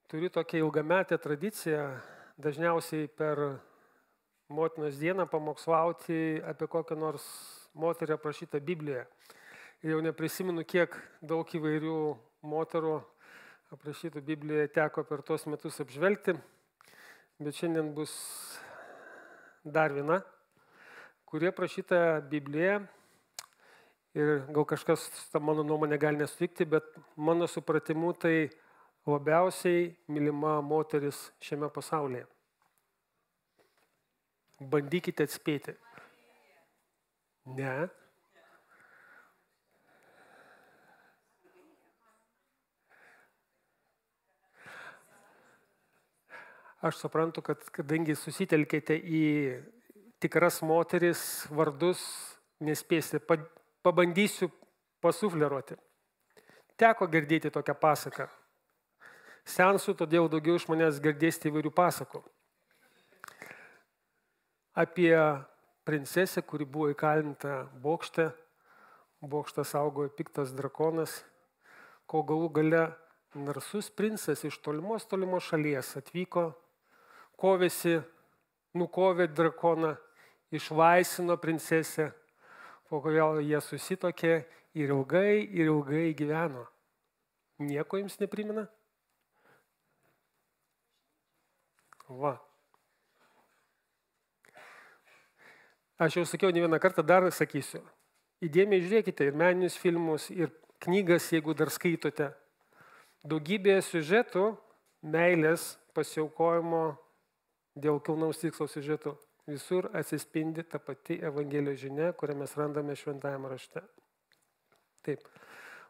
Turiu tokią ilgametę tradiciją, dažniausiai per motinos dieną pamokslauti apie kokią nors moterį aprašytą Biblijoje. Ir jau neprisimenu, kiek daug įvairių moterų aprašytų Biblijoje teko per tuos metus apžvelgti, bet šiandien bus dar viena, kurie aprašyta Biblijoje. Ir gal kažkas mano nuomonė gali nesutikti, bet mano supratimu tai labiausiai mylima moteris šiame pasaulyje. Bandykite atspėti. Ne. Aš suprantu, kad kadangi susitelkėte į tikras moteris, vardus, nespėsite. Pabandysiu pasufleruoti. Teko girdėti tokią pasaką. Sensų, todėl daugiau iš manęs girdėsite įvairių pasakų. Apie princesę, kuri buvo įkalinta bokšte. Bokštą saugojo piktas drakonas, kol galų gale narsus princas iš tolimos šalies atvyko, kovėsi, nukovė drakoną, išlaisvino princesę, po kodėl jie susitokė ir ilgai gyveno. Nieko jums neprimena? Va. Aš jau sakiau ne vieną kartą, dar sakysiu. Įdėmiai žiūrėkite ir meninius filmus, ir knygas, jeigu dar skaitote. Daugybė siužetų, meilės, pasiaukojimo dėl kilnaus tikslo siužetų. Visur atsispindi ta pati Evangelijos žinia, kurią mes randame šventajame rašte. Taip.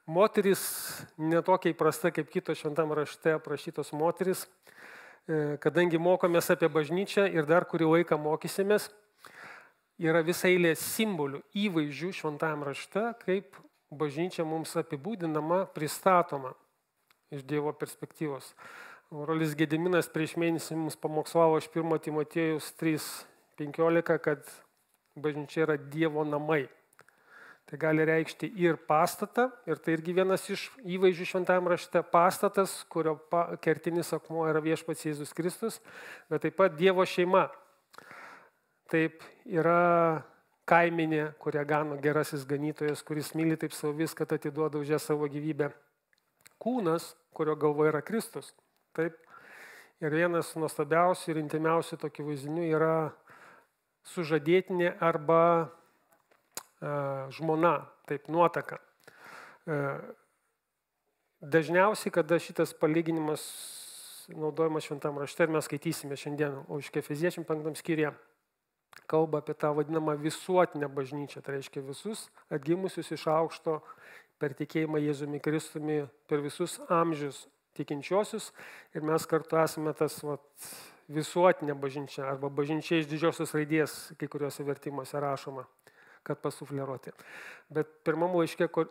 Moteris netokia įprasta kaip kitos šventame rašte aprašytos moteris, kadangi mokomės apie bažnyčią ir dar kurį laiką mokysimės, yra visa eilė simbolių, įvaizdžių šventajame rašte, kaip bažnyčia mums apibūdinama, pristatoma iš Dievo perspektyvos. Brolis Gediminas prieš mėnesį mums pamokslavo iš 1 Timotiejus 3:15, kad bažnyčia yra Dievo namai. Tai gali reikšti ir pastatą, ir tai irgi vienas iš įvaizdžių šventajame rašte, pastatas, kurio kertinis akmuo yra viešpats Jėzus Kristus, bet taip pat Dievo šeima. Taip yra kaiminė, kurią gano gerasis ganytojas, kuris myli taip savo viską, kad atiduoda už ją savo gyvybę. Kūnas, kurio galva yra Kristus. Taip. Ir vienas nuostabiausių ir intimiausių tokių vaizdinių yra sužadėtinė arba žmona, taip, nuotaka. Dažniausiai, kada šitas palyginimas naudojamas šventam rašte, ir mes skaitysime šiandien, o iš Efeziečiam 5 skyriuje, kalba apie tą vadinamą visuotinę bažnyčią, tai reiškia visus atgimusius iš aukšto per tikėjimą Jėzumi Kristumi per visus amžius tikinčiosius, ir mes kartu esame tas visuotinė bažnyčia, arba bažnyčia iš didžiosios raidės, kai kuriuose vertimuose rašoma, kad pasufleruoti. Bet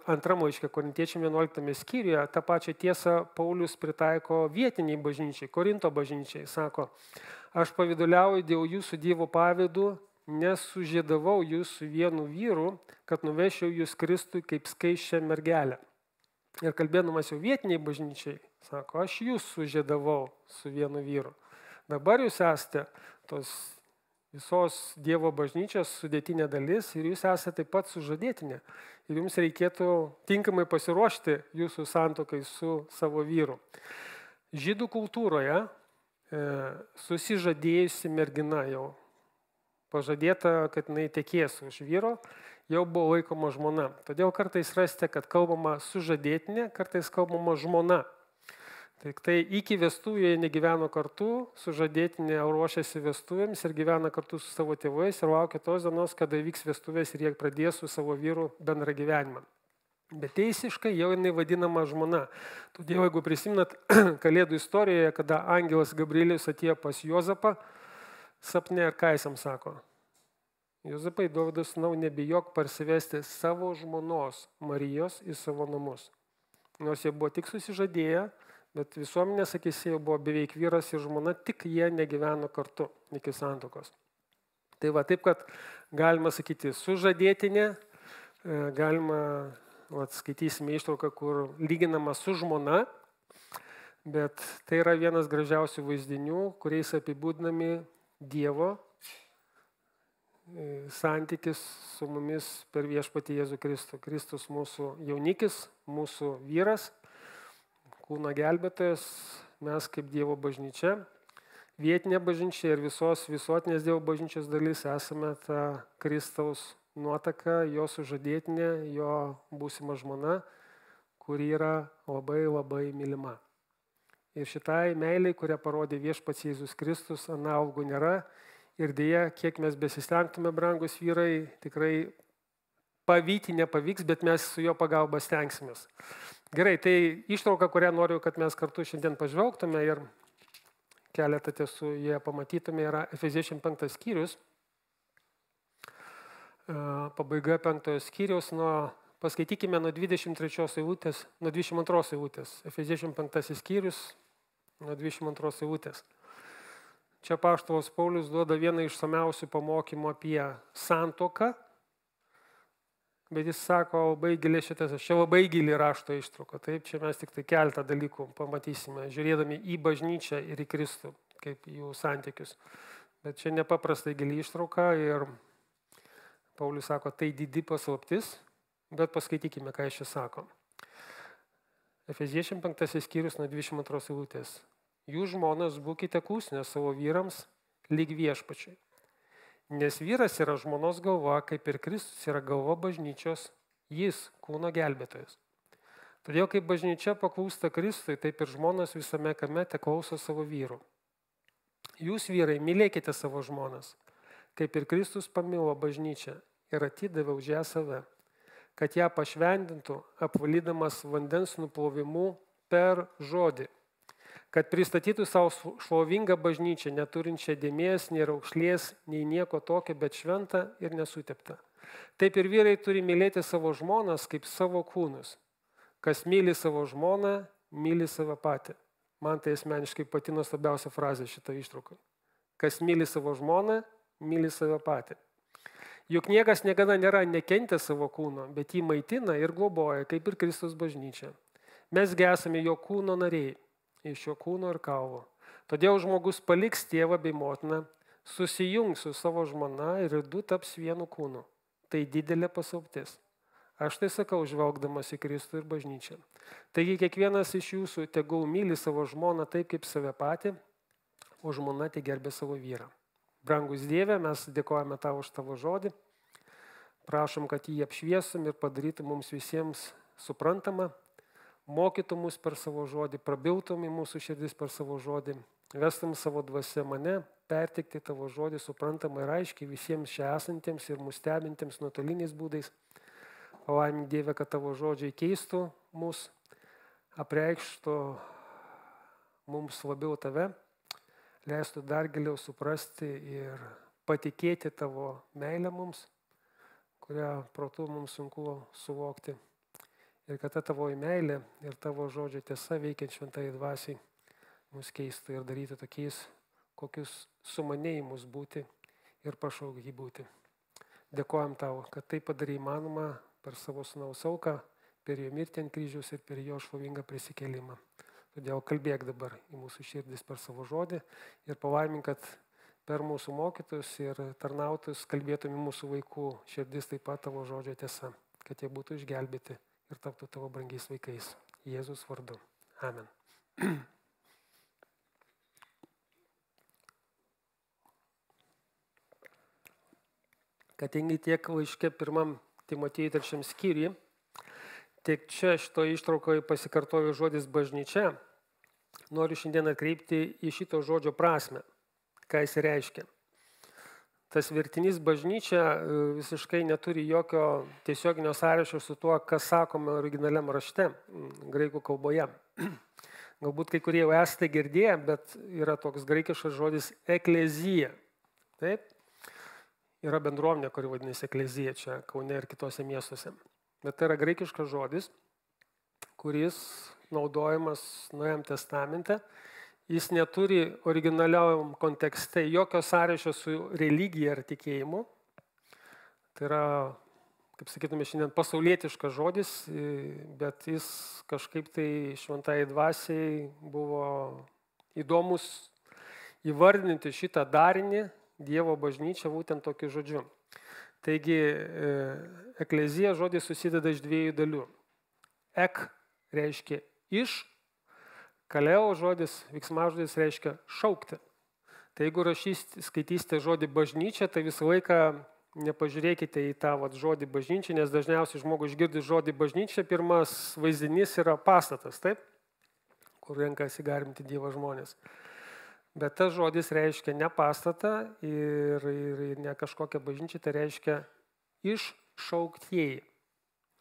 antram laiške Korintiečiam 11 skyriuje tą pačią tiesą Paulius pritaiko vietiniai bažnyčiai, Korinto bažnyčiai. Sako, aš pavyduliauju dėl jūsų Dievo pavydu, nes sužėdavau jūs su vienu vyru, kad nuvešiau jūs Kristui kaip skaisčią mergelę. Ir kalbėdamas jau vietiniai bažnyčiai, sako, aš jūs sužėdavau su vienu vyru. Dabar jūs esate tos visos Dievo bažnyčios sudėtinė dalis ir jūs esate taip pat sužadėtinė. Ir jums reikėtų tinkamai pasiruošti jūsų santuokai su savo vyru. Žydų kultūroje susižadėjusi mergina jau pažadėta, kad jinai tekės už vyro, jau buvo laikoma žmona. Todėl kartais rasite, kad kalbama sužadėtinė, kartais kalbama žmona. Tai iki vestuvių jie negyveno kartu, sužadėtinė ruošiasi vestuvėms ir gyvena kartu su savo tėvais ir laukia tos dienos, kada vyks vestuvės ir jie pradės su savo vyru bendrą gyvenimą. Bet teisiškai jau jinai vadinama žmona. Todėl, jeigu prisiminat Kalėdų istorijoje, kada angelas Gabrielius atėjo pas Juozapą, sapne ir ką jis jam sako? Juozapai, Dovydo sūnau, nebijok parsivesti savo žmonos Marijos į savo namus. Nors jie buvo tik susižadėję, bet visuomenės akyse jau buvo beveik vyras ir žmona, tik jie negyveno kartu iki santuokos. Tai va, taip, kad galima sakyti sužadėtinė, galima, skaitysime ištrauką, kur lyginama su žmona, Bet tai yra vienas gražiausių vaizdinių, kuriais apibūdinami Dievo santykis su mumis per viešpatį Jėzų Kristų. Kristus mūsų jaunikis, mūsų vyras, kūno gelbėtojas, mes kaip Dievo bažnyčia, vietinė bažnyčia ir visos visuotinės Dievo bažnyčios dalis esame ta Kristaus nuotaka, jo sužadėtinė, jo būsima žmona, kuri yra labai labai mylima. Ir šitai meiliai, kurią parodė viešpats Jėzus Kristus, analogų nėra. Ir dėja, kiek mes besistengtume, brangus vyrai, tikrai pavyti nepavyks, bet mes su jo pagalba stengsimės. Gerai, tai ištrauka, kurią noriu, kad mes kartu šiandien pažvelgtume ir keletą tiesų jie pamatytume, yra Efeziečiam 5 skyrius. Pabaiga 5 skyriaus, paskaitykime nuo 23 eilutės, nuo 22 eilutės. Efeziečiam 5 skyrius, nuo 22 eilutės. Čia apaštalas Paulius duoda vieną iš išsamiausių pamokymų apie santuoką, bet jis sako labai giliai šitas, čia labai gili rašto ištrauka. Taip, čia mes tik tai keletą dalykų pamatysime, žiūrėdami į bažnyčią ir į Kristų, kaip jų santykius. Bet čia nepaprastai gili ištrauka ir Paulius sako, tai didi paslaptis, bet paskaitykime, ką jis čia sako. Efeziečiam 5 skyrius nuo 22 eilutės. Jūs žmonos būkite klusnios savo vyrams lyg viešpačiui. Nes vyras yra žmonos galva, kaip ir Kristus yra galva bažnyčios, jis kūno gelbėtojas. Todėl kaip bažnyčia paklūsta Kristui, taip ir žmonos visame kame teklauso savo vyrų. Jūs vyrai mylėkite savo žmonas, kaip ir Kristus pamilo bažnyčią ir atidavė už ją save, kad ją pašventintų, apvalydamas vandens nuplovimu per žodį, kad pristatytų savo šlovingą bažnyčią, neturinčią dėmės, nei raukšlės, nei nieko tokio, bet šventą ir nesuteptą. Taip ir vyrai turi mylėti savo žmonas kaip savo kūnus. Kas myli savo žmoną, myli save patį. Man tai asmeniškai pati nuostabiausia frazė šito ištrauko. Kas myli savo žmoną, myli save patį. Juk niekas niekada nėra nekentęs savo kūno, bet jį maitina ir globoja, kaip ir Kristus bažnyčia. Mesgi esame jo kūno nariai, iš jo kūno ir kaulo. Todėl žmogus paliks tėvą bei motiną, susijungs su savo žmona ir du taps vienu kūnu. Tai didelė paslaptis. Aš tai sakau, žvelgdamas į Kristų ir bažnyčią. Taigi kiekvienas iš jūsų tegul myli savo žmoną taip kaip save patį, o žmona tai gerbė savo vyrą. Brangus Dieve, mes dėkojame tau už tavo žodį. Prašom, kad jį apšviesum ir padarytum mums visiems suprantamą. Mokytum mus per savo žodį, prabiltum į mūsų širdis per savo žodį. Vestum savo dvasia mane, pertikti tavo žodį suprantamą ir aiškiai visiems čia esantiems ir mus stebintiems nuotoliniais būdais. Palaimink Dieve, kad tavo žodžiai keistų mus, apreikštų mums labiau tave. Leistų dar giliau suprasti ir patikėti tavo meilę mums, kurią protu mums sunku suvokti. Ir kad ta tavoji meilė ir tavo žodžio tiesa veikiant šventai dvasiai mus keistų ir darytų tokiais, kokius sumanėjimus būti ir pašauk jį būti. Dėkojam tau, kad tai padarė įmanoma per savo sūnaus auką, per jo mirtį ant kryžiaus ir per jo šlovingą prisikėlimą. Todėl kalbėk dabar į mūsų širdis per savo žodį ir palaimink, kad per mūsų mokytus ir tarnautus kalbėtum į mūsų vaikų širdis taip pat tavo žodžio tiesa, kad jie būtų išgelbėti ir taptų tavo brangiais vaikais. Jėzus vardu. Amen. Kadangi tiek laiške 1 Timotiejui 3 skyriui, tiek čia šito ištraukoje pasikartojo žodis bažnyčia, noriu šiandien atkreipti į šito žodžio prasme, ką jis reiškia. Tas vertinys bažnyčia visiškai neturi jokio tiesioginio sąryšio su tuo, kas sakome originaliam rašte, graikų kalboje. Galbūt kai kurie jau esate girdėję, bet yra toks graikiškas žodis eklezija. Taip? Yra bendruomenė, kuri vadinasi eklezija čia Kaune ir kitose miestuose. Bet tai yra graikiškas žodis, kuris naudojamas Naujajame testamente. Jis neturi originaliam kontekste jokio sąryšio su religija ar tikėjimu. Tai yra kaip sakytume, šiandien pasaulietiškas žodis, bet jis kažkaip tai šventai dvasiai buvo įdomus įvardinti šitą darinį Dievo bažnyčią būtent tokiu žodžiu. Taigi, eklezija žodis susideda iš dviejų dalių. Ek reiškia iš, kaleo žodis, veiksmažodis reiškia šaukti. Tai jeigu skaitysite žodį bažnyčia, tai visą laiką nepažiūrėkite į tą žodį bažnyčia, nes dažniausiai žmogus išgirdi žodį bažnyčia, pirmas vaizdinys yra pastatas, taip, kur renkasi garbinti Dievo žmonės. Bet tas žodis reiškia ne pastatą ir ne kažkokią bažnyčią, tai reiškia iššauktieji,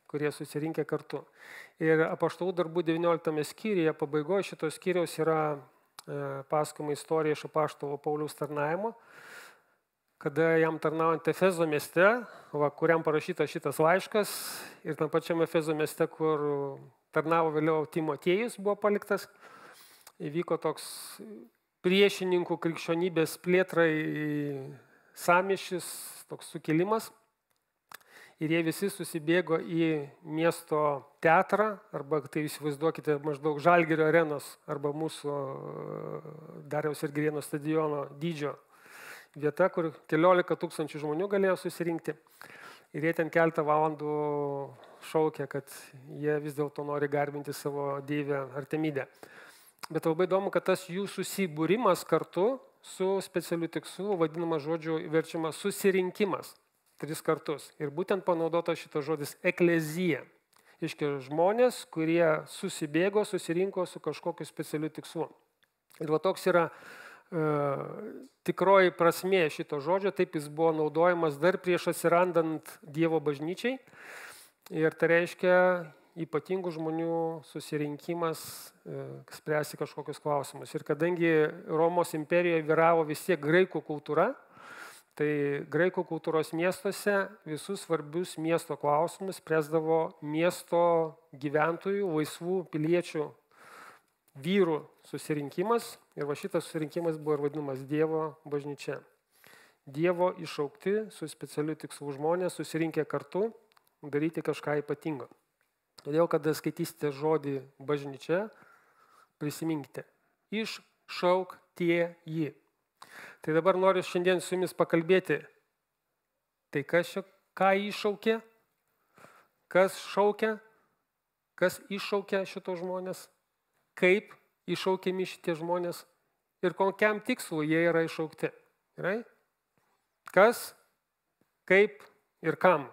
kurie susirinkę kartu. Ir apaštalų darbų 19 skyriuje pabaigoje šitos skyriaus yra pasakojama istorija iš apaštalo Pauliaus tarnavimo, kada jam tarnaujant Efezo mieste, kuriam parašytas šitas laiškas, ir tam pačiam Efezo mieste, kur tarnavo vėliau Timotiejus, buvo paliktas, įvyko toks priešininkų krikščionybės plėtrai sąmyšis, toks sukilimas. Ir jie visi susibėgo į miesto teatrą, arba tai įsivaizduokite maždaug Žalgirio arenos, arba mūsų Dariaus ir Girėno stadiono dydžio vieta, kur 14 000 žmonių galėjo susirinkti. Ir jie ten keletą valandų šaukė, kad jie vis dėlto nori garbinti savo deivę Artemidę. Bet labai įdomu, kad tas jų susibūrimas kartu su specialiu tikslu, vadinamas žodžiu verčiamas susirinkimas. 3 kartus. Ir būtent panaudotas šitas žodis eklezija. Iškia žmonės, kurie susibėgo, susirinko su kažkokiu specialiu tikslu. Ir toks yra tikroji prasmė šito žodžio, taip jis buvo naudojamas dar prieš atsirandant Dievo bažnyčiai. Ir tai reiškia ypatingų žmonių susirinkimas spręsti kažkokius klausimus. Ir kadangi Romos imperijoje vyravo vis tiek graikų kultūra, tai graikų kultūros miestuose visus svarbius miesto klausimus spręsdavo miesto gyventojų, laisvų piliečių, vyrų susirinkimas. Ir šitas susirinkimas buvo ir vadinamas Dievo bažnyčia. Dievo iššaukti su specialiu tikslu žmonės susirinkę kartu daryti kažką ypatingo. Todėl, kada skaitysite žodį bažnyčia, prisiminkite. Iššauktieji. Tai dabar noriu šiandien su jumis pakalbėti. Tai ką iššaukė, kas šaukia, kas iššaukia šitos žmonės, kaip iššaukiami šitie žmonės ir kokiam tikslu jie yra iššaukti. Gerai? Kas, kaip ir kam.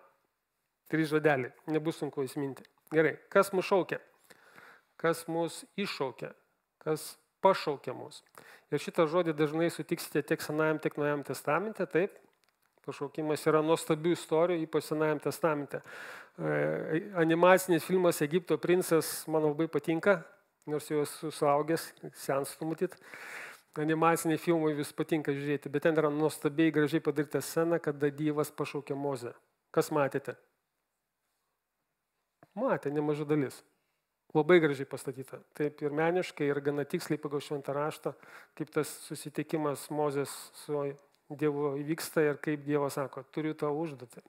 3 žodeliai, nebus sunku įsiminti. Gerai, kas mus šaukia, kas mus iššaukia, kas pašaukia mus. Ir šitą žodį dažnai sutiksite tiek Senajam, tiek Naujajam testamente, taip. Pašaukimas yra nuostabių istorijų, ypač Senajam testamente. Animacinis filmas Egipto princas man labai patinka, nors jau esu suaugęs, senstu matyt. Animaciniai filmai vis patinka žiūrėti, bet ten yra nuostabiai gražiai padaryta scena, kada Dievas pašaukė Mozę. Kas matėte? Matė, nemaža dalis. Labai gražiai pastatyta. Taip ir meniškai, ir gana tiksliai pagal šventą raštą, kaip tas susitikimas Mozės su Dievu įvyksta ir kaip Dievas sako, turiu tau užduotį.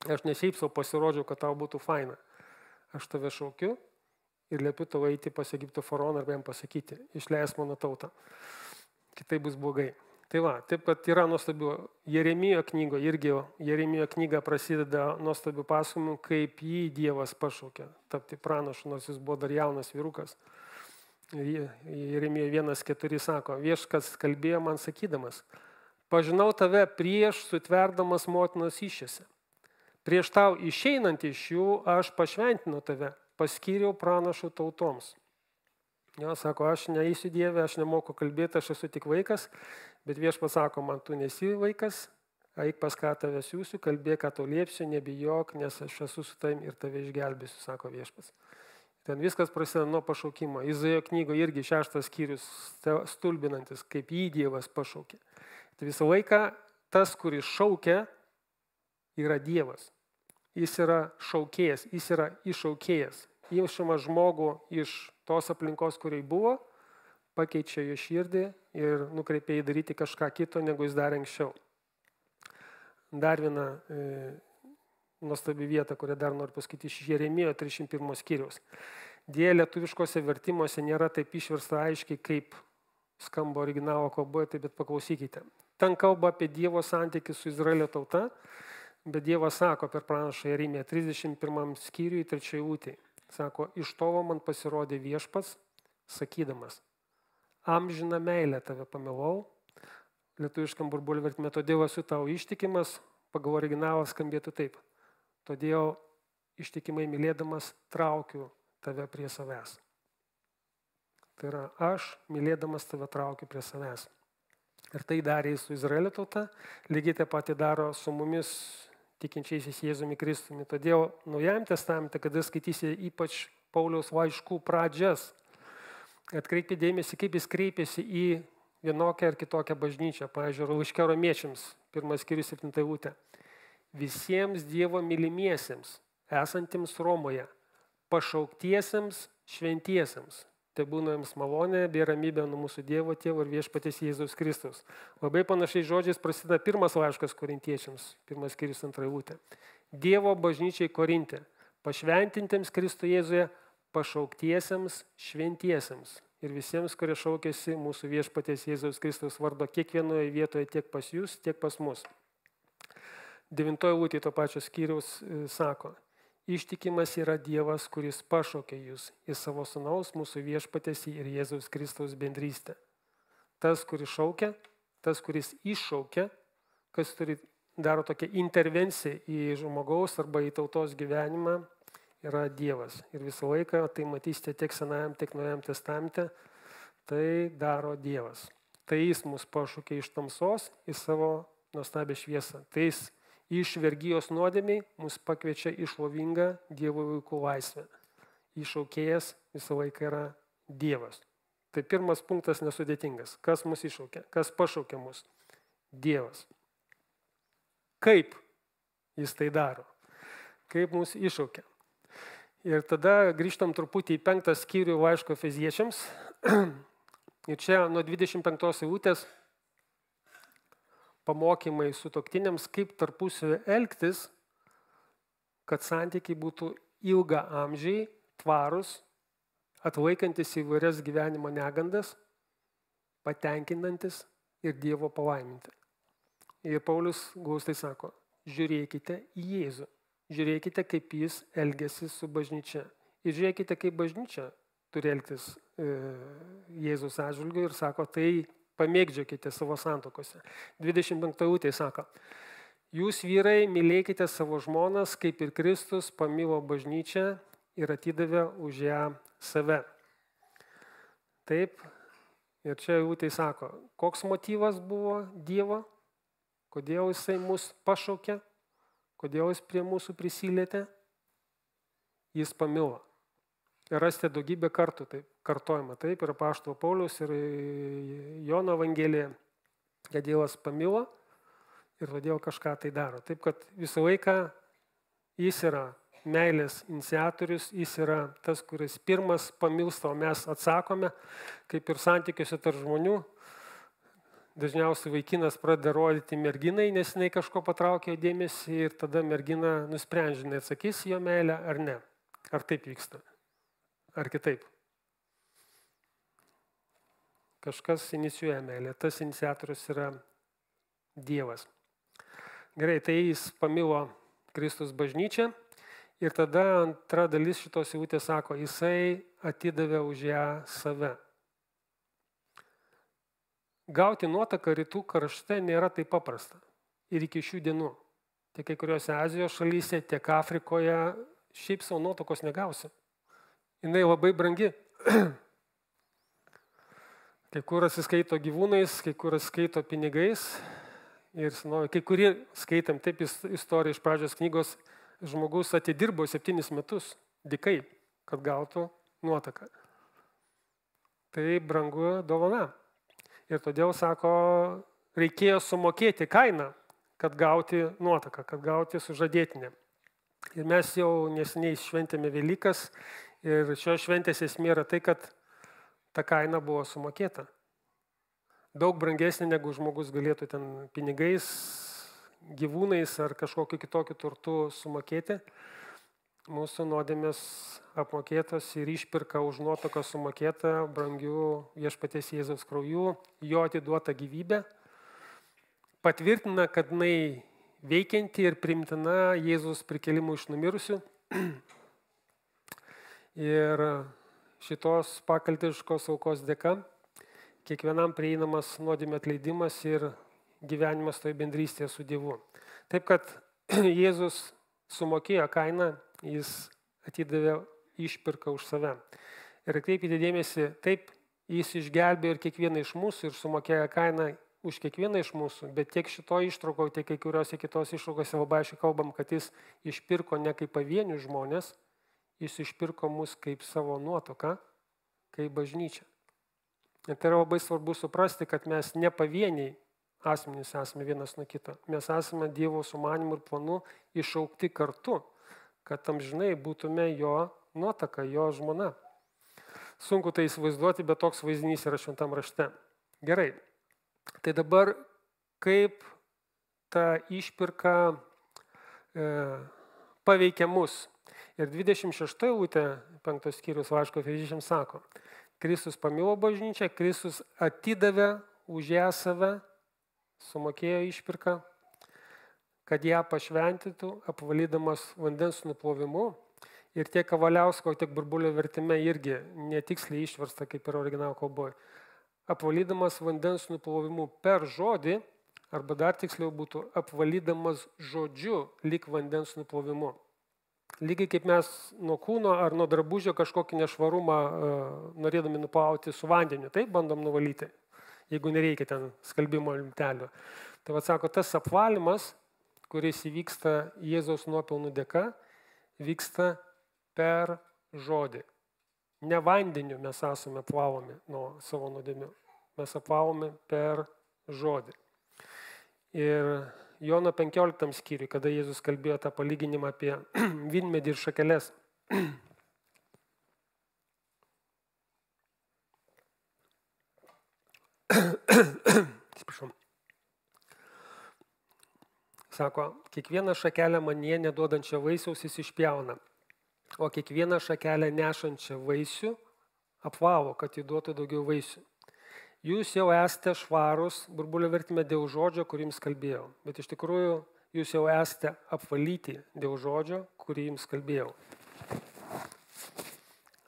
Aš ne šiaip savo pasirodžiau, kad tau būtų faina. Aš tave šaukiu ir liepiu tau eiti pas Egipto faraoną arba jam pasakyti, išleis mano tautą. Kitai bus blogai. Tai va, taip kad yra nuostabių. Jeremijo knygoje irgi, Jeremijo knyga prasideda nuostabių pasakojimų, kaip jį Dievas pašaukė tapti pranašu, nors jis buvo dar jaunas vyrukas. Jeremijo 1:4 sako, viešpats kalbėjo man sakydamas, pažinau tave prieš sutverdamas motinos įsčiose. Prieš tau išeinant iš jų aš pašventinau tave, paskyriau pranašų tautoms. Jo, sako, aš neįsiu Dieve, aš nemoku kalbėti, aš esu tik vaikas, bet viešpats sako, man tu nesi vaikas, eik pas ką tave siūsiu, kalbėk, ką tau liepsiu, nebijok, nes aš esu su tavim ir tave išgelbėsiu, sako viešpats. Ten viskas prasideda nuo pašaukimo. Izaijo knygoje irgi 6 skyrius stulbinantis, kaip jį Dievas pašaukė. Tai visą laiką tas, kuris šaukia, yra Dievas. Jis yra šaukėjas, jis yra iššaukėjas. Išima žmogų iš tos aplinkos, kuriai buvo, pakeičia jo širdį ir nukreipia jį daryti kažką kito, negu jis darė anksčiau. Dar viena nuostabi vieta, kurią dar noriu pasakyti iš Jeremijo 31 skyriaus. Dėja, lietuviškose vertimuose nėra taip išversta aiškiai, kaip skamba originalo kalboje, tai bet paklausykite. Ten kalba apie Dievo santykį su Izraelio tauta, bet Dievas sako per pranašą Jeremiją 31 skyriui 3 eilutėj. Sako, iš tolo man pasirodė viešpats, sakydamas, amžiną meilę tave pamilau, lietuviškam burbulių vertime, todėl esu tau ištikimas, pagal originalą skambėtų taip. Todėl ištikimai mylėdamas traukiu tave prie savęs. Tai yra, aš mylėdamas tave traukiu prie savęs. Ir tai darė su Izraelio tauta, lygiai taip pat daro su mumis tikinčiaisiais Jėzumi Kristumi. Todėl Naujajame testamente, kada skaitysi ypač Pauliaus laiškų pradžias, atkreipkite dėmesį, kaip jis kreipėsi į vienokią ar kitokią bažnyčią. Pavyzdžiui, laiške Romiečiams, 1 skyrius 7 eilutė. Visiems Dievo mylimiesiems, esantiems Romoje, pašauktiesiems šventiesiems. Tai būna jums malonė bei ramybė nuo mūsų Dievo Tėvo ir viešpaties Jėzaus Kristus. Labai panašiai žodžiais prasideda pirmas laiškas korintiečiams, 1 skyrius 2 eilutė. Dievo bažnyčiai Korinte, pašventintiems Kristų Jėzuje, pašauktiesiems šventiesiems. Ir visiems, kurie šaukėsi mūsų viešpaties Jėzaus Kristus vardo kiekvienoje vietoje tiek pas jūs, tiek pas mus. 9 eilutė to pačio skyriaus sako. Ištikimas yra Dievas, kuris pašaukė jūs į savo sūnaus, mūsų viešpatės ir Jėzaus Kristaus bendrystę. Tas, kuris šaukia, tas, kuris iššaukia, kas daro tokią intervenciją į žmogaus arba į tautos gyvenimą, yra Dievas. Ir visą laiką, tai matysite tiek Senajam, tiek Naujajam testamente, tai daro Dievas. Tai jis mus pašaukė iš tamsos į savo nuostabią šviesą. Tai jis iš vergijos nuodėmiai mus pakviečia į šlovingą Dievo vaikų laisvę. Iššaukėjas visą laiką yra Dievas. Tai pirmas punktas nesudėtingas. Kas mus iššaukia? Kas pašaukia mus? Dievas. Kaip jis tai daro? Kaip mus iššaukia? Ir tada grįžtam truputį į 5 skyrių laiško Efeziečiams. Ir čia nuo 25 eilutės pamokymai sutuoktiniams, kaip tarpusavy elgtis, kad santykiai būtų ilgaamžiai, tvarūs, atlaikantis įvairias gyvenimo negandas, patenkinantis ir Dievo palaiminti. Ir Paulius glaustai sako, žiūrėkite į Jėzų, žiūrėkite, kaip jis elgiasi su bažnyčia. Ir žiūrėkite, kaip bažnyčia turi elgtis Jėzus atžvilgiu ir sako, tai pamėgdžiokite savo santokose. 25 eilutė sako, jūs vyrai mylėkite savo žmonas, kaip ir Kristus pamilo bažnyčią ir atidavė už ją save. Taip, ir čia eilutė sako, koks motyvas buvo Dievo, kodėl jisai mus pašaukė, kodėl jis prie mūsų prisilietė, jis pamilo. Ir rasite daugybę kartų taip, kartojama. Taip, ir apaštalo Pauliaus, ir Jono Evangelija, kad Dievas pamilo ir todėl kažką tai daro. Taip, kad visą laiką jis yra meilės iniciatorius, jis yra tas, kuris pirmas pamilsta, o mes atsakome, kaip ir santykiuose tarp žmonių. Dažniausiai vaikinas pradeda rodyti merginai, nes jinai kažko patraukė dėmesį ir tada mergina nusprendžia, jinai atsakys jo meilę ar ne. Ar taip vyksta? Ar kitaip? Kažkas inicijuoja meilę, tas iniciatorius yra Dievas. Gerai, tai jis pamilo Kristus bažnyčią ir tada antra dalis šitos eilutės sako, jisai atidavė už ją save. Gauti nuotaką rytų krašte nėra taip paprasta. Ir iki šių dienų. Tiek kai kuriuose Azijos šalyse, tiek Afrikoje šiaip savo nuotakos negausi. Jinai labai brangi. Kai kur atsiskaito gyvūnais, kai kur atsiskaito pinigais. Ir kai kurie skaitam taip istoriją iš pradžios knygos, žmogus atidirbo 7 metus dykai, kad gautų nuotaką. Tai brangu dovana. Ir todėl, sako, reikėjo sumokėti kainą, kad gauti nuotaką, kad gauti sužadėtinę. Ir mes jau neseniai šventėme Velykas ir šios šventės esmė yra tai, kad ta kaina buvo sumokėta. Daug brangesnė, negu žmogus galėtų ten pinigais, gyvūnais ar kažkokiu kitokiu turtu sumokėti. Mūsų nuodėmės apmokėtos ir išpirka už nuotoką sumokėta brangių viešpaties Jėzaus krauju, jo atiduota gyvybė, patvirtina, kad jinai veikianti ir primtina Jėzaus prikėlimų iš numirusių. Ir šitos pakaltiškos aukos dėka kiekvienam prieinamas nuodėmės atleidimas ir gyvenimas toje bendrystėje su Dievu. Taip, kad Jėzus sumokėjo kainą, jis atidavė išpirką už save. Ir atkreipkite dėmesį, taip, jis išgelbėjo ir kiekvieną iš mūsų ir sumokėjo kainą už kiekvieną iš mūsų, bet tiek šito ištraukoje, tiek kai kuriuose kitos ištraukose labai aiškiai kalbam, kad jis išpirko ne kaip pavienių žmonės, jis išpirko mus kaip savo nuotoką, kaip bažnyčia. Ir tai yra labai svarbu suprasti, kad mes ne pavieniai asmenys esame vienas nuo kito. Mes esame Dievo sumanimu ir planu išaukti kartu, kad amžinai būtume jo nuotaka, jo žmona. Sunku tai įsivaizduoti, bet toks vaizdinys yra šventam rašte. Gerai. Tai dabar kaip ta išpirka paveikia mus. Ir 26 eilutė 5 skyrius laiško Efeziečiams sako, Kristus pamilo bažnyčią, Kristus atidavė už ją save, sumokėjo išpirką, kad ją pašventytų, apvalydamas vandens nuplovimu. Ir tiek Kavaliausko, tiek Burbulio vertime irgi netiksliai išversta, kaip ir originalo kalboje. Apvalydamas vandens nuplovimu per žodį, arba dar tiksliau būtų apvalydamas žodžiu lyg vandens nuplovimu. Lygiai kaip mes nuo kūno ar nuo drabužio kažkokį nešvarumą norėdami nuplauti su vandeniu, taip bandom nuvalyti, jeigu nereikia ten skalbimo limptelio. Tai vad sako, tas apvalymas, kuris įvyksta Jėzaus nuopelnų dėka, vyksta per žodį. Ne vandeniu mes esame apvalomi nuo savo nuodėmių, mes apvalome per žodį. Ir Jono 15 skyriui, kada Jėzus kalbėjo tą palyginimą apie vynmedį ir šakeles. Sako, kiekvieną šakelę manyje neduodančią vaisiaus jis išpjauna, o kiekvieną šakelę nešančią vaisių apvalo, kad jį duotų daugiau vaisių. Jūs jau esate švarūs, Burbulio vertime, dėl žodžio, kurį jums kalbėjau. Bet iš tikrųjų, jūs jau esate apvalyti dėl žodžio, kurį jums kalbėjau.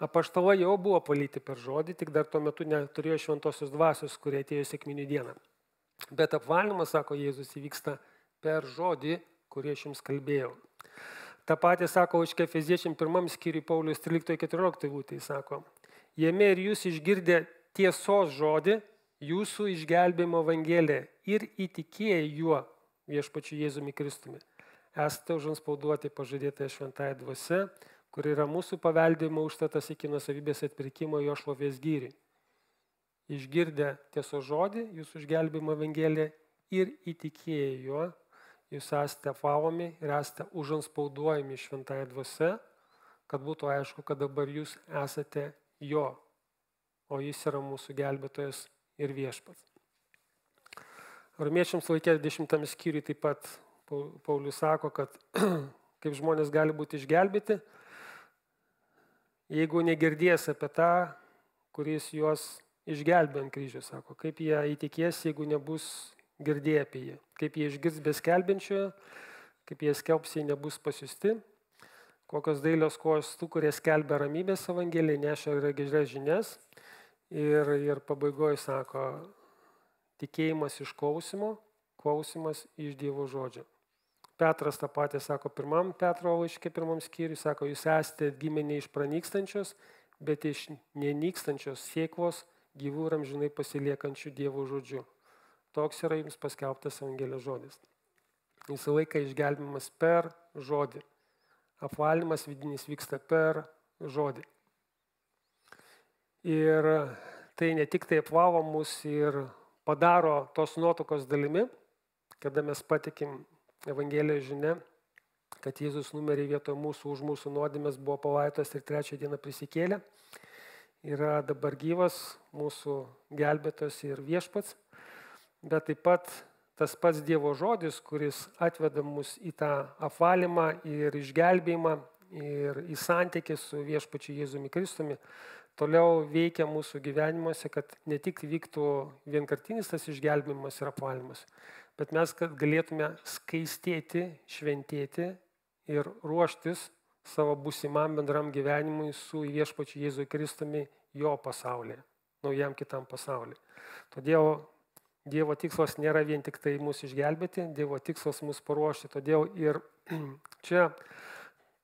Apaštalai jau buvo apvalyti per žodį, tik dar tuo metu neturėjo šventosios dvasios, kurie atėjo sekminių dieną. Bet apvalymas, sako Jėzus, įvyksta per žodį, kurį aš jums kalbėjau. Ta patį sako laiške Efeziečiams 1 skyriui Paulius 13-14 eilutėje, sako, jame ir jūs išgirdę tiesos žodį, jūsų išgelbėjimo evangeliją ir įtikėję juo viešpačiu Jėzumi Kristumi. Esate užanspauduoti pažadėtąją šventąją dvasią, kuri yra mūsų paveldėjimo užstatas iki nuosavybės atpirkimo jo šlovės gyriui. Išgirdę tiesos žodį, jūsų išgelbėjimo evangeliją ir įtikėję juo, jūs esate apvalomi ir esate užanspauduojami šventąją dvasią, kad būtų aišku, kad dabar jūs esate jo, o jis yra mūsų gelbėtojas ir viešpats. Romiečiams laiške 10 skyriui taip pat Paulius sako, kad kaip žmonės gali būti išgelbėti, jeigu negirdės apie tą, kuris juos išgelbė ant kryžių, sako, kaip jie įtikės, jeigu nebus girdėję apie jį, kaip jie išgirs be skelbiančiojo, kaip jie skelbs, jei nebus pasiusti, kokios dailios kojos tų, kurie skelbia ramybės evangeliją, neša ir geras žinias. Ir pabaigoje sako, tikėjimas iš klausimo, klausimas iš Dievo žodžio. Petras tą patį sako 1 Petro laiške 1 skyriui, sako, jūs esate gimę ne iš pranykstančios, bet iš nenykstančios sėklos gyvų ir amžinai pasiliekančių Dievo žodžiu. Toks yra jums paskelbtas evangelijos žodis. Visą laiką išgelbimas per žodį. Apvalymas vidinis vyksta per žodį. Ir tai ne tik tai apvalo mus ir padaro tos nuotokos dalimi, kada mes patikim Evangelijos žinia, kad Jėzus numirė vietoje mūsų, už mūsų nuodėmes buvo palaidotas ir 3 dieną prisikėlė. Yra dabar gyvas mūsų gelbėtojas ir viešpats, bet taip pat tas pats Dievo žodis, kuris atveda mus į tą apvalymą ir išgelbėjimą ir į santykį su viešpačiu Jėzumi Kristumi, toliau veikia mūsų gyvenimuose, kad ne tik vyktų vienkartinis tas išgelbėjimas ir apvalymas, bet mes kad galėtume skaistėti, šventėti ir ruoštis savo būsimam bendram gyvenimui su viešpačiu Jėzui Kristumi jo pasaulyje, naujam kitam pasaulyje. Todėl Dievo tikslas nėra vien tik tai mūsų išgelbėti, Dievo tikslas mūsų paruošti. Todėl ir čia,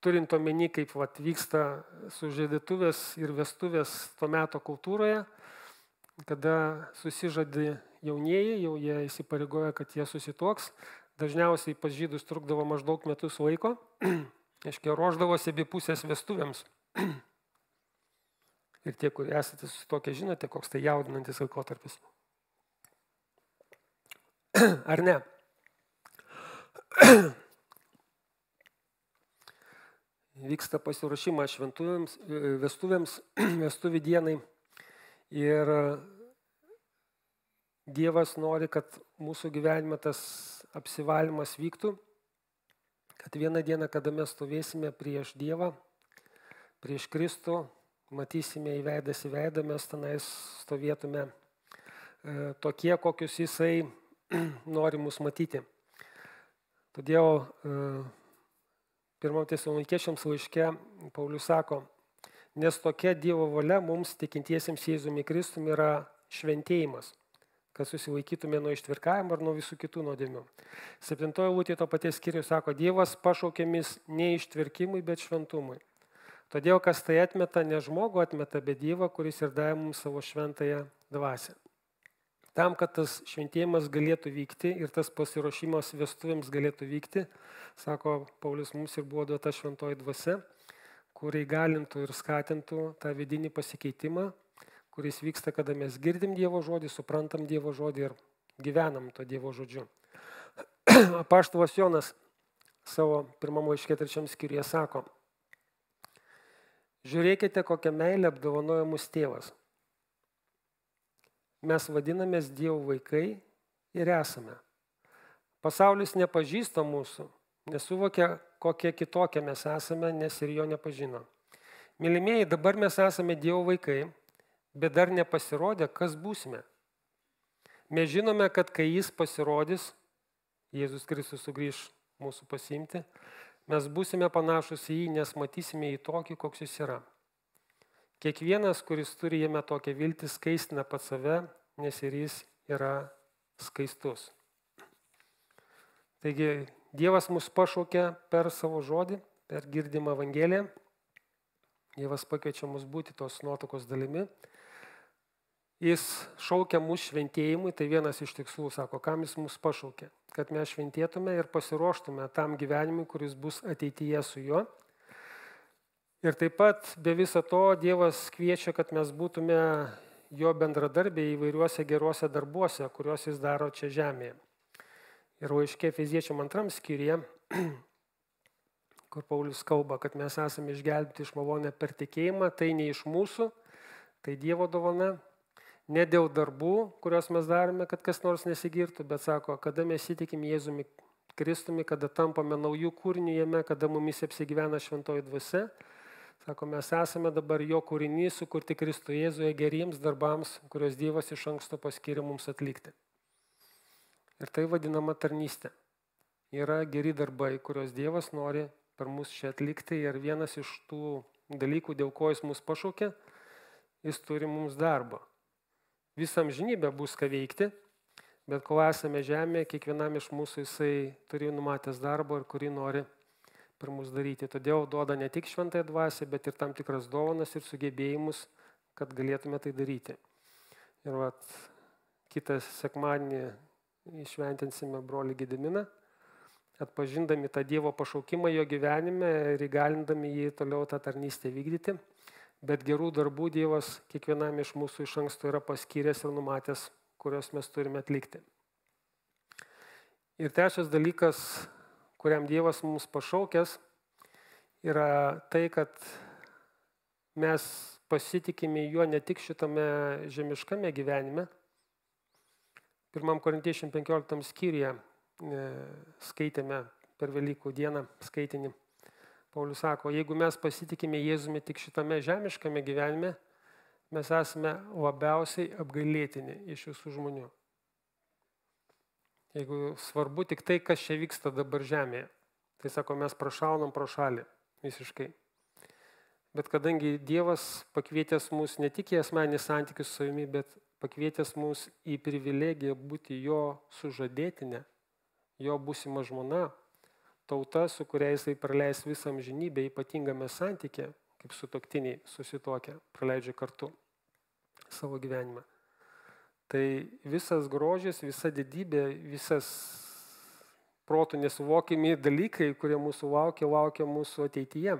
turint omeny, kaip vyksta sužadėtuvės ir vestuvės to meto kultūroje, kada susižadi jaunieji, jau jie įsipareigoja, kad jie susituoks, dažniausiai pas žydus trukdavo maždaug metus laiko, aiškiai, ruošdavosi abi pusės vestuvėms. Ir tie, kurie esate susituokę, žinote, koks tai jaudinantis laikotarpis. Ar ne? Vyksta pasiruošimas vestuvėms, vestuvių dienai. Ir Dievas nori, kad mūsų gyvenime tas apsivalymas vyktų, kad vieną dieną, kada mes stovėsime prieš Dievą, prieš Kristų, matysime į veidas į veidą, mes tenais stovėtume tokie, kokius Jisai nori mus matyti. Todėl 1 Tesalonikiečiams laiške Paulius sako, nes tokia Dievo valia mums tikintiesiems Jėzumi Kristumi yra šventėjimas, kad susilaikytume nuo ištvirkavimo ir nuo visų kitų nuodėmių. 7 eilutė to paties skyrius sako, Dievas pašaukėmis ne ištvirkimui, bet šventumui. Todėl, kas tai atmeta, ne žmogų atmeta, bet Dievą, kuris ir davė mums savo šventąją dvasią. Tam, kad tas šventėjimas galėtų vykti ir tas pasiruošimas vestuvėms galėtų vykti, sako Paulius, mums ir buvo duota šventoji dvasia, kuri įgalintų ir skatintų tą vidinį pasikeitimą, kuris vyksta, kada mes girdim Dievo žodį, suprantam Dievo žodį ir gyvenam to Dievo žodžiu. Apaštalas Jonas savo 1 laiške 3 skyriuje sako, žiūrėkite, kokią meilę apdovanojo mus tėvas. Mes vadinamės Dievo vaikai ir esame. Pasaulis nepažįsta mūsų, nesuvokia, kokie kitokie mes esame, nes ir jo nepažino. Mylimieji, dabar mes esame Dievo vaikai, bet dar nepasirodė, kas būsime. Mes žinome, kad kai Jis pasirodys, Jėzus Kristus sugrįš mūsų pasiimti, mes būsime panašus į Jį, nes matysime į tokį, koks Jis yra. Kiekvienas, kuris turi jame tokią viltį, skaistina pats save, nes ir jis yra skaistus. Taigi, Dievas mus pašaukia per savo žodį, per girdimą Evangeliją. Dievas pakviečia mus būti tos nuotokos dalimi. Jis šaukia mus šventėjimui, tai vienas iš tikslų, sako, kam Jis mus pašaukia, kad mes šventėtume ir pasiruoštume tam gyvenimui, kuris bus ateityje su juo. Ir taip pat be viso to Dievas kviečia, kad mes būtume jo bendradarbiai įvairiuose geruose darbuose, kuriuos Jis daro čia žemėje. Ir laiške Efeziečiam 2 skyriuje, kur Paulius kalba, kad mes esame išgelbėti iš malonę per tikėjimą, tai ne iš mūsų, tai Dievo dovana, ne dėl darbų, kuriuos mes darome, kad kas nors nesigirtų, bet sako, kada mes įtikim Jėzumi Kristumi, kada tampame naujų kūrinių jame, kada mumis apsigyvena šventoji dvasia, sako, mes esame dabar jo kūrinys, sukurti Kristų Jėzuje geriems darbams, kuriuos Dievas iš anksto paskyrė mums atlikti. Ir tai vadinama tarnystė. Yra geri darbai, kuriuos Dievas nori per mus čia atlikti ir vienas iš tų dalykų, dėl ko Jis mus pašaukė, Jis turi mums darbą. Visam amžinybę bus ką veikti, bet kol esame žemėje, kiekvienam iš mūsų Jisai turi numatęs darbą ir kurį nori per mus daryti. Todėl duoda ne tik šventąją dvasią, bet ir tam tikras dovanas ir sugebėjimus, kad galėtume tai daryti. Ir kitą sekmadienį išventinsime brolį Gediminą, atpažindami tą Dievo pašaukimą jo gyvenime ir įgalindami jį toliau tą tarnystę vykdyti. Bet gerų darbų Dievas kiekvienam iš mūsų iš anksto yra paskyręs ir numatęs, kuriuos mes turime atlikti. Ir trečias dalykas, kuriam Dievas mums pašaukęs, yra tai, kad mes pasitikime juo ne tik šitame žemiškame gyvenime. 1 Korintiečiam 15 skyriuje skaitėme per Velykų dieną skaitinį. Paulius sako, jeigu mes pasitikime Jėzumi tik šitame žemiškame gyvenime, mes esame labiausiai apgailėtini iš visų žmonių. Jeigu svarbu tik tai, kas čia vyksta dabar žemėje, tai sako, mes prašaunam pro šalį visiškai. Bet kadangi Dievas pakvietęs mus ne tik į asmenį santykių su savimi, bet pakvietęs mus į privilegiją būti jo sužadėtinę, jo būsima žmona, tauta, su kuria jisai praleis visą amžinybę ypatingame santykė, kaip sutuoktiniai susituokę, praleidžia kartu savo gyvenimą. Tai visas grožis, visa didybė, visas protų nesuvokimi dalykai, kurie mūsų laukia mūsų ateityje.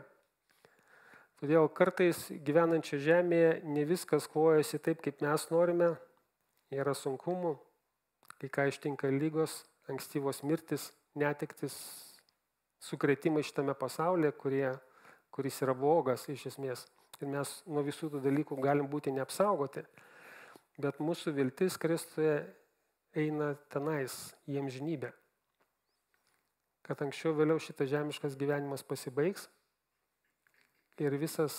Todėl kartais gyvenančia žemėje ne viskas klojasi taip, kaip mes norime, yra sunkumų, kai ką ištinka lygos, ankstyvos mirtis, netektis, sukrėtimai šitame pasaulyje, kuris yra blogas iš esmės. Ir mes nuo visų tų dalykų galim būti neapsaugoti. Bet mūsų viltis Kristuje eina tenais į amžinybę. Kad anksčiau vėliau šitas žemiškas gyvenimas pasibaigs ir visas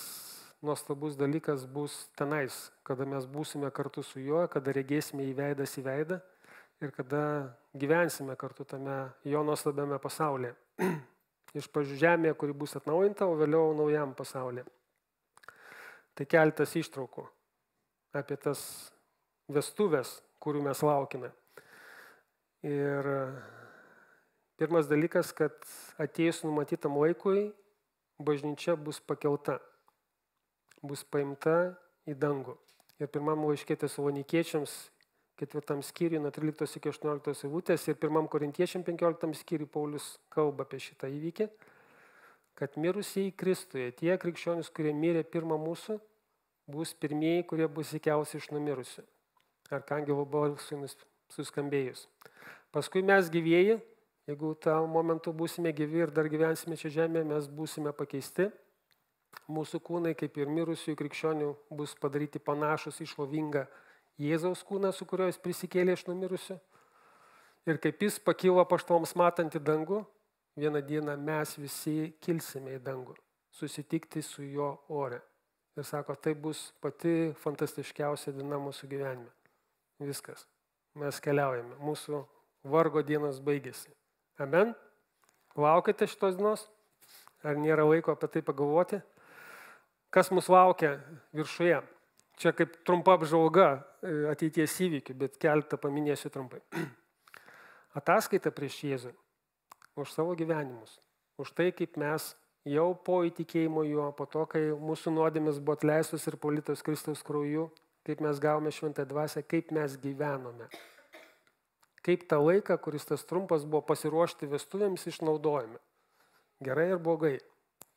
nuostabus dalykas bus tenais, kada mes būsime kartu su juo, kada regėsime į veidas į veidą ir kada gyvensime kartu tame jo nuostabiame pasaulyje. Iš pradžių žemėje, kuri bus atnaujinta, o vėliau naujam pasaulyje. Tai keletas ištraukų apie tas vestuvės, kurių mes laukime. Ir pirmas dalykas, kad atėjus numatytam laikui, bažnyčia bus pakelta, bus paimta į dangų. Ir pirmam laiške Tesalonikiečiams 4 skyriui nuo 13 iki 18 eilutės ir 1 Korintiečiam 15 skyriui Paulius kalba apie šitą įvykį, kad mirusieji Kristuje, tie krikščionys, kurie mirė pirmą mūsų, bus pirmieji, kurie bus įkelsi iš numirusių. Arkangelo balsui suskambėjus. Paskui mes gyvieji, jeigu tą momentu būsime gyvi ir dar gyvensime čia žemėje, mes būsime pakeisti. Mūsų kūnai, kaip ir mirusiųjų krikščionių, bus padaryti panašus į šlovingą Jėzaus kūną, su kuriuo jis prisikėlė iš numirusių. Ir kaip jis pakilo apaštalams matant į dangų, vieną dieną mes visi kilsime į dangų, susitikti su jo ore. Ir sako, tai bus pati fantastiškiausia diena mūsų gyvenime. Viskas. Mes keliaujame. Mūsų vargo dienos baigėsi. Amen. Laukite šitos dienos? Ar nėra laiko apie tai pagalvoti? Kas mus laukia viršuje? Čia kaip trumpa apžvalga ateities įvykių, bet keletą paminėsiu trumpai. Ataskaita prieš Jėzų už savo gyvenimus, už tai, kaip mes jau po įtikėjimo juo, po to, kai mūsų nuodėmės buvo atleistos ir palytos Kristaus krauju, kaip mes gavome šventąją dvasią, kaip mes gyvenome. Kaip tą laiką, kuris tas trumpas buvo pasiruošti vestuvėms, išnaudojame. Gerai ir blogai.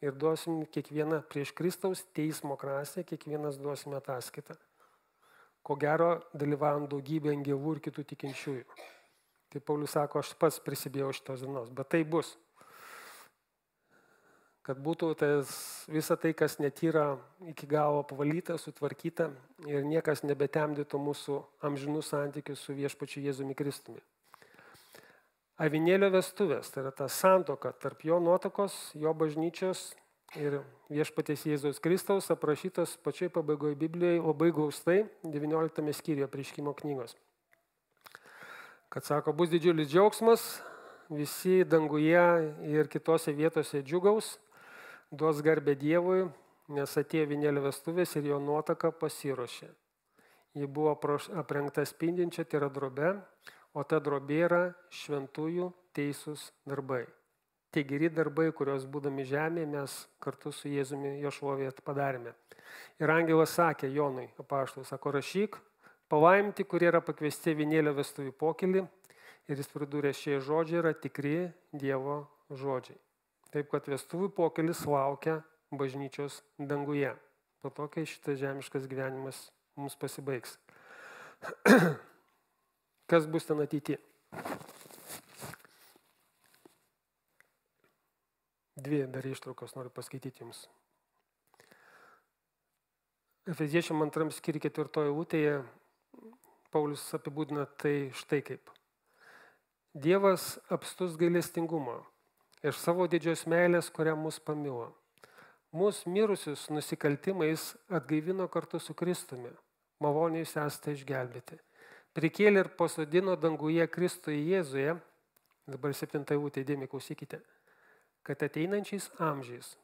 Ir duosim kiekvieną prieš Kristaus teismo krasę, kiekvienas duosime ataskaitą. Ko gero, dalyvaujant daugybę angelų ir kitų tikinčiųjų. Tai Paulius sako, aš pats prisibėjau šitos dienos, bet tai bus. Kad būtų visa tai, kas netyra iki galo apvalyta, sutvarkyta ir niekas nebetemdytų mūsų amžinų santykių su viešpačiu Jėzumi Kristumi. Avinėlio vestuvės, tai yra ta santuoka tarp jo nuotakos, jo bažnyčios ir viešpaties Jėzaus Kristaus aprašytos pačioj pabaigoje Biblijoje labai glaustai 19 skyriuje Apreiškimo knygos. Kad sako, bus didžiulis džiaugsmas, visi danguje ir kitose vietose džiugaus, duos garbę Dievui, nes atėjo avinėlio vestuvės ir jo nuotaka pasiruošė. Ji buvo aprengta spindinčia, tai yra drobe, o ta drobė yra šventųjų teisūs darbai. Tie geri darbai, kurios būdami žemėje, mes kartu su Jėzumi jo šlovėje padarėme. Ir angelas sakė Jonui, apaštalui, sako, rašyk, palaiminti, kurie yra pakviesti avinėlio vestuvių pokylį, ir jis pridūrė, šie žodžiai yra tikri Dievo žodžiai. Taip, kad vestuvių pokylis laukia bažnyčios danguje. Po to, kai šitas žemiškas gyvenimas mums pasibaigs. Kas bus ten ateityje? Dvi dar ištraukos noriu paskaityti jums. Efeziečiam 2 skyriuje 4 eilutėje Paulius apibūdina tai štai kaip. Dievas apstus gailestingumo iš savo didžios meilės, kurią mus pamilo. Mūsų mirusius nusikaltimais atgaivino kartu su Kristumi. Maloniai jūs esate išgelbėti. Prikėlė ir pasodino danguje Kristuje Jėzuje, dabar 7 eilutė, dėmesį klausykite, kad ateinančiais amžiais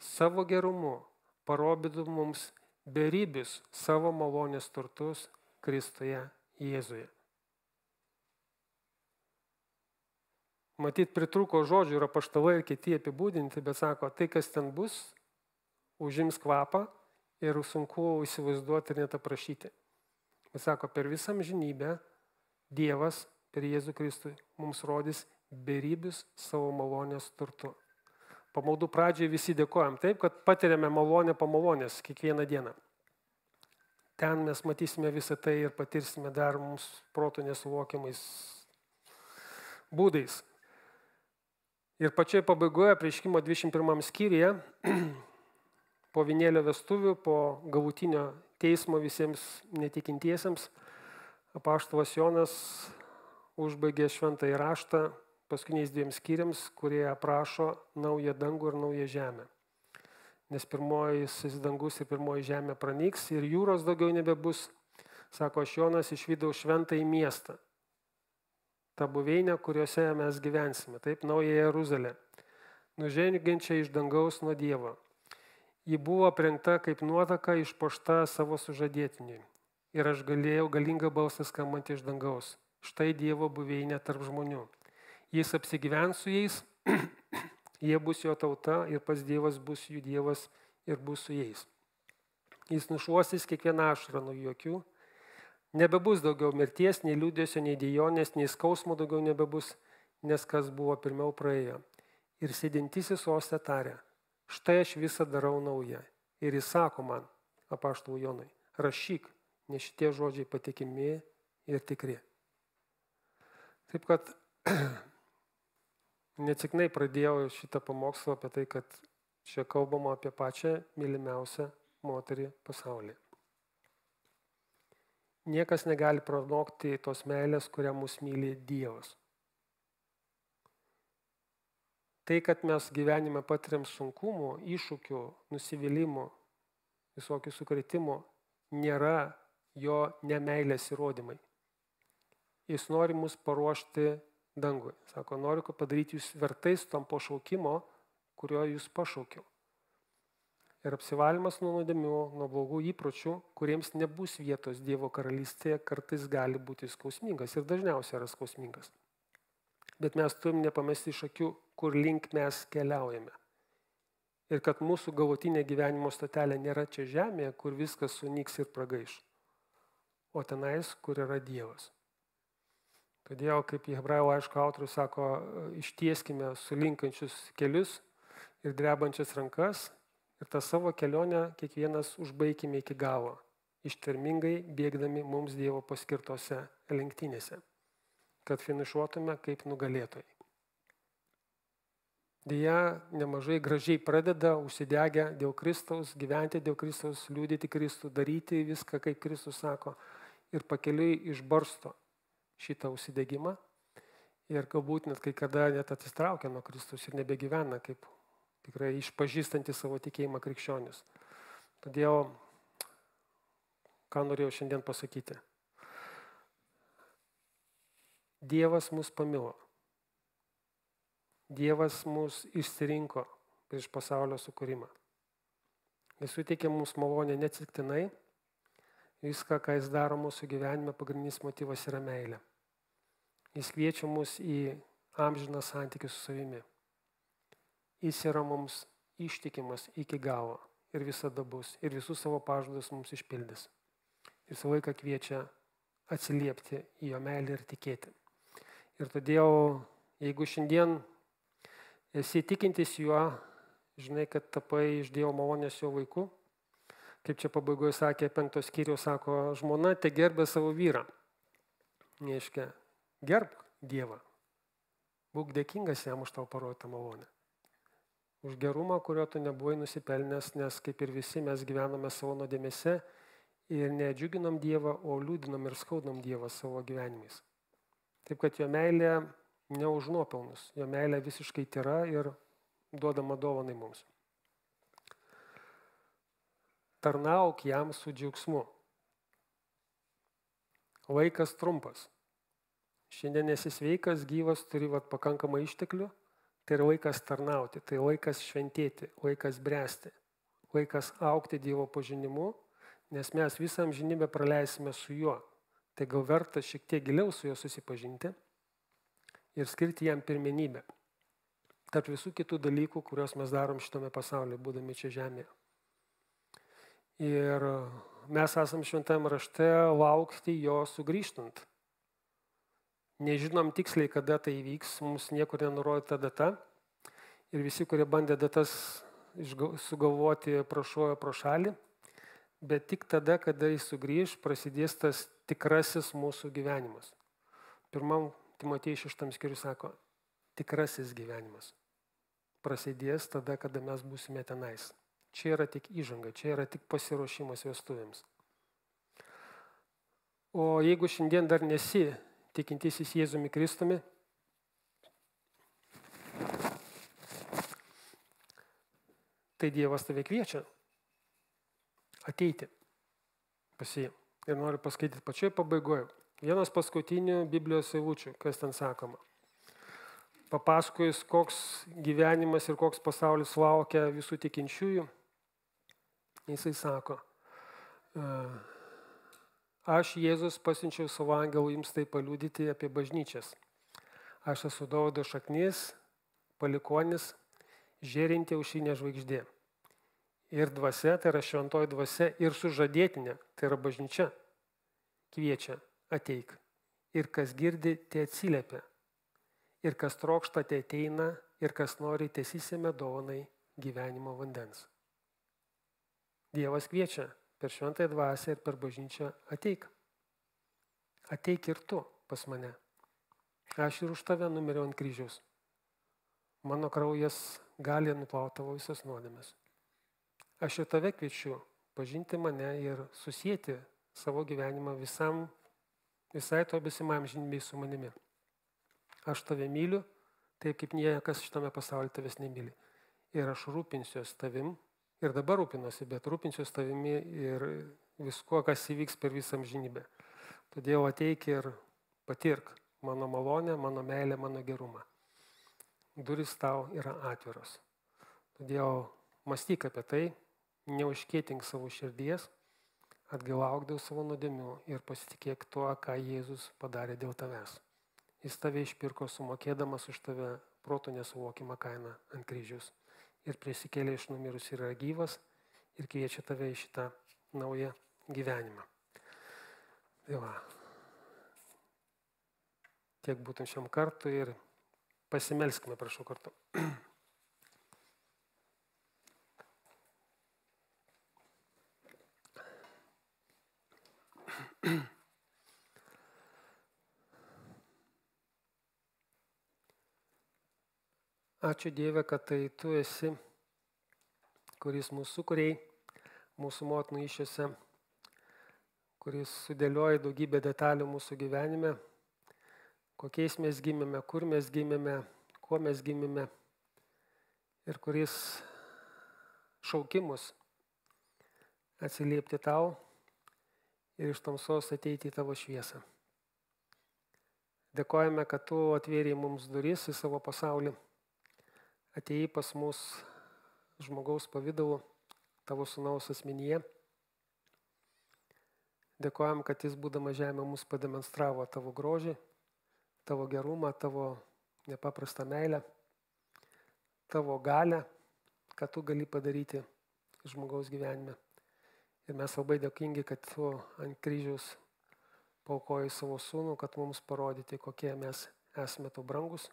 savo gerumu parodytų mums beribius savo malonės turtus Kristuje Jėzuje. Matyt, pritrūko žodžių ir apaštalai ir kiti apibūdinti, bet sako, tai kas ten bus, užims kvapą ir sunku įsivaizduoti ir net aprašyti. Bet sako, per visą amžinybę Dievas per Jėzų Kristų mums rodys beribius savo malonės turtu. Pamaldų pradžiai visi dėkojam taip, kad patiriame malonę po malonės kiekvieną dieną. Ten mes matysime visą tai ir patirsime dar mums proto nesuvokiamais būdais. Ir pačioje pabaigoje, apreiškimo 21 skyriuje, po vinėlio vestuvių, po galutinio teismo visiems netikintiesiems, apaštalas Jonas užbaigė šventąjį raštą paskutiniais 2 skyriams, kurie aprašo naują dangų ir naują žemę. Nes pirmoji dangus ir pirmoji žemė pranyks ir jūros daugiau nebebus. Sako, aš Jonas išvydau šventąjį miestą. Ta buveinė, kuriuose mes gyvensime, taip, nauja Jeruzalė, nužengiančia iš dangaus nuo Dievo. Ji buvo aprengta kaip nuotaka išpuošta savo sužadėtiniui. Ir aš galėjau galingą balsą skambantį iš dangaus. Štai Dievo buveinė tarp žmonių. Jis apsigyvens su jais, jie bus jo tauta ir pats Dievas bus jų Dievas ir bus su jais. Jis nušuostys kiekvieną ašarą nuo jų akių. Nebebus daugiau mirties, nei liūdesio, nei dejonės, nei skausmo daugiau nebebus, nes kas buvo pirmiau praėjo. Ir sėdintysis soste tarė, štai aš visą darau naują. Ir jis sako man, apaštalui Jonui, rašyk, nes šitie žodžiai patikimi ir tikri. Taip kad neatsiknai pradėjau šitą pamokslą apie tai, kad čia kalbama apie pačią mylimiausią moterį pasaulyje. Niekas negali pranokti tos meilės, kurią mus myli Dievas. Tai, kad mes gyvenime patiriam sunkumų, iššūkių, nusivylimų, visokių sukrėtimų, nėra jo nemeilės įrodymai. Jis nori mus paruošti dangui. Sako, noriu padaryti jūs vertais tam pašaukimo, kurio jūs pašaukiau. Ir apsivalymas nuo nuodėmių, nuo blogų įpročių, kuriems nebus vietos Dievo karalystėje, kartais gali būti skausmingas ir dažniausiai yra skausmingas. Bet mes turim nepamesti iš akių, kur link mes keliaujame. Ir kad mūsų galutinė gyvenimo stotelė nėra čia žemėje, kur viskas sunyks ir pragaiš, o tenais, kur yra Dievas. Todėl, kaip Hebrajų laiško autorius sako, ištieskime sulinkančius kelius ir drebančias rankas, ir tą savo kelionę kiekvienas užbaikime iki galo, ištvermingai bėgdami mums Dievo paskirtose lenktynėse, kad finišuotume kaip nugalėtojai. Deja, nemažai gražiai pradeda užsidegę dėl Kristaus, gyventi dėl Kristaus, liudyti Kristų, daryti viską, kaip Kristus sako, ir pakeliui išbarsto šitą užsidegimą ir galbūt net kai kada net atsitraukia nuo Kristus ir nebegyvena kaip tikrai išpažįstantį savo tikėjimą krikščionis. Todėl, ką norėjau šiandien pasakyti? Dievas mus pamilo. Dievas mus išsirinko prieš pasaulio sukūrimą. Jis suteikė mums malonę neatsitiktinai. Viską, ką jis daro mūsų gyvenime, pagrindinis motyvas yra meilė. Jis kviečia mus į amžiną santykį su savimi. Jis yra mums ištikimas iki galo ir visada bus. Ir visus savo pažadus mums išpildys. Visą laiką kviečia atsiliepti į jo meilę ir tikėti. Ir todėl, jeigu šiandien esi tikintis juo, žinai, kad tapai iš Dievo malonės jo vaiku, kaip čia pabaigoje sakė 5 skyriaus, sako, žmona te gerbė savo vyrą. Reiškia, gerbk Dievą. Būk dėkingas jam už tau parodytą malonę. Už gerumą, kurio tu nebuvai nusipelnęs, nes kaip ir visi mes gyvename savo nuodėmėse ir nedžiuginom Dievą, o liūdinom ir skaudom Dievą savo gyvenimais. Taip kad jo meilė ne už nuopelnus, jo meilė visiškai tyra ir duodama dovanai mums. Tarnauk jam su džiaugsmu. Laikas trumpas. Šiandien esi sveikas, gyvas, turi pakankamai išteklių, tai yra laikas tarnauti, tai laikas šventėti, laikas bręsti, laikas augti Dievo pažinimu, nes mes visą amžinybę praleisime su juo. Tai gal verta šiek tiek giliau su juo susipažinti ir skirti jam pirmenybę. Tarp visų kitų dalykų, kuriuos mes darom šitame pasaulyje, būdami čia žemėje. Ir mes esam šventame rašte laukti jo sugrįžtant. Nežinom tiksliai, kada tai įvyks, mums niekur nenurodyta data. Ir visi, kurie bandė datas sugalvoti, prašojo pro šalį. Bet tik tada, kada jis sugrįž, prasidės tas tikrasis mūsų gyvenimas. Pirmam Timotiejui 6 skyriui sako, tikrasis gyvenimas prasidės tada, kada mes būsime tenais. Čia yra tik įžanga, čia yra tik pasiruošimas vestuvėms. O jeigu šiandien dar nesi tikintysis Jėzumi Kristumi, tai Dievas tave kviečia ateiti pas jį. Ir noriu paskaityti pačioje pabaigoje. Vienas paskutinių Biblijos eilučių, kas ten sakoma. Papasakojus, koks gyvenimas ir koks pasaulis laukia visų tikinčiųjų, jisai sako, aš Jėzus pasiunčiau savo angelų jums tai paliudyti apie bažnyčias. Aš esu Dovydo šaknis, palikonis, žėrinti aušrinė žvaigždė. Ir dvasia, tai yra šventoji dvasia, ir sužadėtinė, tai yra bažnyčia, kviečia, ateik. Ir kas girdi, te atsiliepia. Ir kas trokšta, te ateina, ir kas nori, tesisėme dovanai gyvenimo vandens. Dievas kviečia per šventąją dvasią ir per bažnyčią ateik. Ateik ir tu pas mane. Aš ir už tave numiriau ant kryžiaus. Mano kraujas gali nuplauti tavo visas nuodėmes. Aš ir tave kviečiu pažinti mane ir susijęti savo gyvenimą visai to besimam žinybei su manimi. Aš tave myliu, taip kaip niekas šitame pasaulyje tavęs nemyli. Ir aš rūpinsiuos tavim, ir dabar rūpinuosi, bet rūpinsiuos tavimi ir viskuo, kas įvyks per visą amžinybę. Todėl ateik ir patirk mano malonę, mano meilę, mano gerumą. Durys tau yra atviros. Todėl mąstyk apie tai, neužkietink savo širdies, atgailauk dėl savo nuodėmių ir pasitikėk tuo, ką Jėzus padarė dėl tavęs. Jis tave išpirko sumokėdamas už tave proto nesuvokimą kainą ant kryžiaus. Ir prisikėlė iš numirus yra gyvas ir kviečia tave į šitą naują gyvenimą. Tai va. Tiek būtum šiam kartui ir pasimelskime, prašau, kartu. Ačiū Dieve, kad tai tu esi, kuris mūsų sukūrei, mūsų motinų įsčiose, kuris sudėlioja daugybę detalių mūsų gyvenime, kokiais mes gimėme, kur mes gimėme, kuo mes gimėme ir kuris šaukimus atsiliepti tau ir iš tamsos ateiti į tavo šviesą. Dėkojame, kad tu atvėrei mums duris į savo pasaulį, atėjai pas mus žmogaus pavidalu, tavo sūnaus asmenyje. Dėkojam, kad jis būdamas žemė mums pademonstravo tavo grožį, tavo gerumą, tavo nepaprastą meilę, tavo galią, kad tu gali padaryti žmogaus gyvenime. Ir mes labai dėkingi, kad tu ant kryžiaus paaukojai savo sūnų, kad mums parodyti, kokie mes esame tau brangus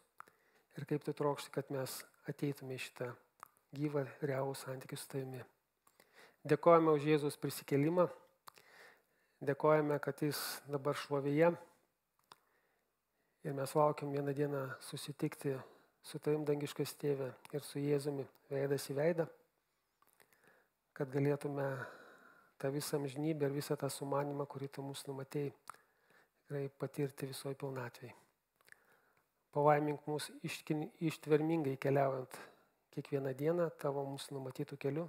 ir kaip tu trokšti, kad mes ateitume į šitą gyvą, realų santykį su tavimi. Dėkojame už Jėzus prisikėlimą, dėkojame, kad jis dabar šlovėje ir mes laukiam vieną dieną susitikti su tavim, dangiškas Tėve, ir su Jėzumi veidas į veidą, kad galėtume tą visą amžinybę ir visą tą sumanimą, kurį tu mums numatėjai, tikrai patirti visoje pilnatvėje. Palaimink mus ištvermingai keliaujant kiekvieną dieną tavo mums numatytų keliu.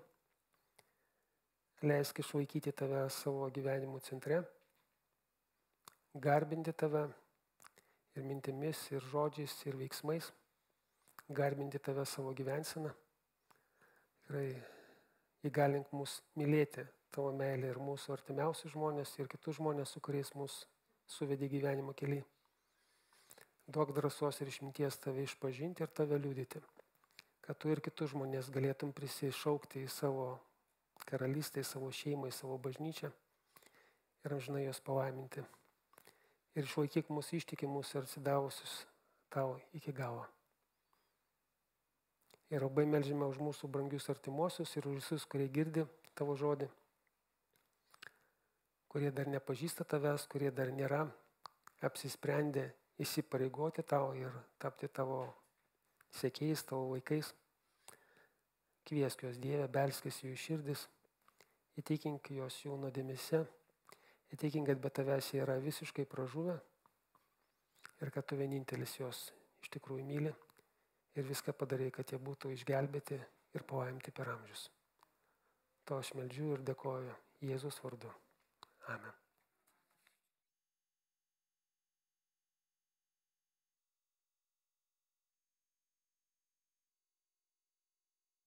Leisk išlaikyti tave savo gyvenimo centre, garbinti tave ir mintimis, ir žodžiais, ir veiksmais, garbinti tave savo gyvenseną. Tikrai įgalink mus mylėti tavo meilę ir mūsų artimiausius žmonės, ir kitus žmonės, su kuriais mus suvedė gyvenimo keliai. Duok drąsos ir išminties tave išpažinti ir tave liudyti, kad tu ir kitus žmonės galėtum prisišaukti į savo karalystę, į savo šeimą, į savo bažnyčią ir amžinai jos palaiminti. Ir išlaikyk mus ištikimus ir atsidavusius tau iki galo. Ir labai melžiame už mūsų brangius artimuosius ir už visus, kurie girdi tavo žodį, kurie dar nepažįsta tavęs, kurie dar nėra apsisprendę įsipareigoti tau ir tapti tavo sekėjais, tavo vaikais. Kviesk juos Dieve, belskis jų širdis, įtikink juos jų nuodėmėse, įtikink, kad be tavęs jie yra visiškai pražuvę ir kad tu vienintelis juos iš tikrųjų myli ir viską padarai, kad jie būtų išgelbėti ir palaimti per amžius. To aš meldžiu ir dėkoju Jėzus vardu. Amen.